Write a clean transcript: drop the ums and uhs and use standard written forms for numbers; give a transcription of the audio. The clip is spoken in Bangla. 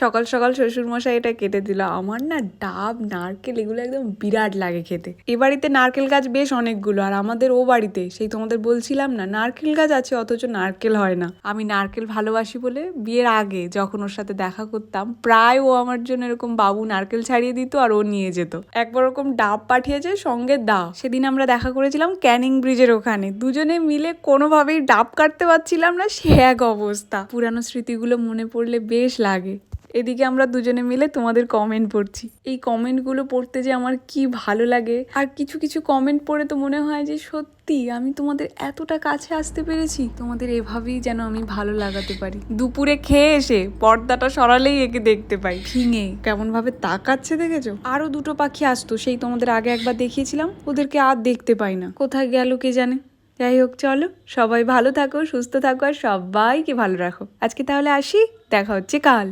সকাল সকাল শ্বশুরমশাই এটা কেটে দিল। আমার না ডাব নারকেল এগুলো একদম বিরাট লাগে খেতে। এ বাড়িতে নারকেল গাছ বেশ অনেকগুলো, আর আমাদের ও বাড়িতে সেই তোমাদের বলছিলাম না নারকেল গাছ আছে অথচ নারকেল হয় না। আমি নারকেল ভালোবাসি বলে বিয়ের আগে যখন ওর সাথে দেখা করতাম প্রায় ও আমার জন্য এরকম বাবু নারকেল ছাড়িয়ে দিত আর ও নিয়ে যেত। একবার ওরকম ডাব পাঠিয়েছে সঙ্গে দা। সেদিন আমরা দেখা করেছিলাম ক্যানিং ব্রিজের ওখানে, দুজনে মিলে কোনোভাবেই ডাব কাটতে পারছিলাম না, সে এক অবস্থা। পুরানো স্মৃতিগুলো মনে পড়লে বেশ লাগে। এদিকে আমরা দুজনে মিলে তোমাদের কমেন্ট পড়ছি। এই কমেন্টগুলো পড়তে যে আমার কি ভালো লাগে, আর কিছু কিছু কমেন্ট পড়ে তো মনে হয় যে সত্যি আমি তোমাদের এতটা কাছে আসতে পেরেছি। তোমাদের এভাবেই যেন আমি ভালো লাগাতে পারি। দুপুরে খেয়ে এসে পর্দাটা সরালেই একে দেখতে পাই ফিঙে কেমন ভাবে তাকাচ্ছে, দেখেছো? আরো দুটো পাখি আসতো, সেই তোমাদের আগে একবার দেখিয়েছিলাম, ওদেরকে আর দেখতে পাই না, কোথায় গেল কে জানে। যাই হোক, চলো সবাই ভালো থাকো, সুস্থ থাকো, আর সবাইকে ভালো রাখো। আজকে তাহলে আসি, দেখা হচ্ছে কাল।